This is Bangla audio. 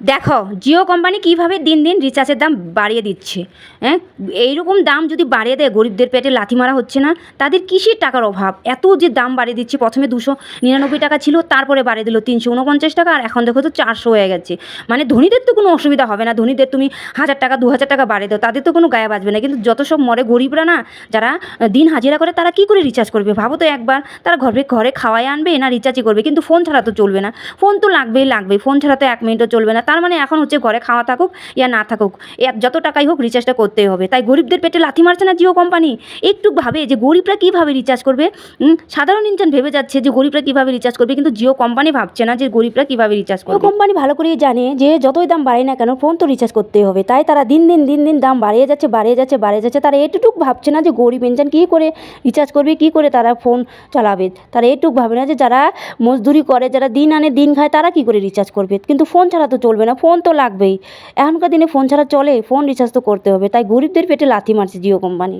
দেখো জিও কোম্পানি কীভাবে দিন দিন রিচার্জের দাম বাড়িয়ে দিচ্ছে। হ্যাঁ, এইরকম দাম যদি বাড়িয়ে দেয়, গরিবদের পেটে লাথি মারা হচ্ছে না? তাদের কিসের টাকার অভাব, এত যে দাম বাড়িয়ে দিচ্ছে। প্রথমে 299 টাকা ছিল, তারপরে বাড়িয়ে দিল 349 টাকা, আর এখন দেখো তো 400 হয়ে গেছে। মানে ধনীদের তো কোনো অসুবিধা হবে না, ধনীদের তুমি 1000 টাকা 2000 টাকা বাড়িয়ে দাও, তাদের তো কোনো গায়ে বাজবে না। কিন্তু যত সব মরে গরিবরা না, যারা দিন হাজিরা করে, তারা কী করে রিচার্জ করবে ভাবো তো একবার। তারা ঘরে ঘরে খাওয়াই আনবে না রিচার্জই করবে? কিন্তু ফোন ছাড়া তো চলবে না, ফোন তো লাগবেই লাগবে, ফোন ছাড়া তো 1 মিনিটও চলবে না। তার মানে এখন হচ্ছে ঘরে খাওয়া থাকুক ইয়া না থাকুক, যত টাকাই হোক রিচার্জটা করতেই হবে। তাই গরিবদের পেটে লাথি মারছে না জিও কোম্পানি? একটু ভাবে যে গরিবরা কীভাবে রিচার্জ করবে। সাধারণ ইনসান ভেবে যাচ্ছে যে গরিবরা কীভাবে রিচার্জ করবে, কিন্তু জিও কোম্পানি ভাবছে না যে গরিবরা কীভাবে রিচার্জ করবে। জিও কোম্পানি ভালো করেই জানে যে যতই দাম বাড়ে না কেন, ফোন তো রিচার্জ করতেই হবে। তাই তারা দিন দিন দাম বাড়িয়ে যাচ্ছে। তারা এটুকু ভাবছে না যে গরিব ইনসান কী করে রিচার্জ করবে, কী করে তারা ফোন চালাবে। তারা এটুকু ভাবে না যে যারা মজদুরি করে, যারা দিন আনে দিন খায়, তারা কী করে রিচার্জ করবে। কিন্তু ফোন ছাড়া তো চলবে না, ফোন তো লাগবেই। এখনকার দিনে ফোন ছাড়া চলে? ফোন রিচার্জ তো করতে হবে। তাই গরিবদের পেটে লাথি মারছে জিও কোম্পানি।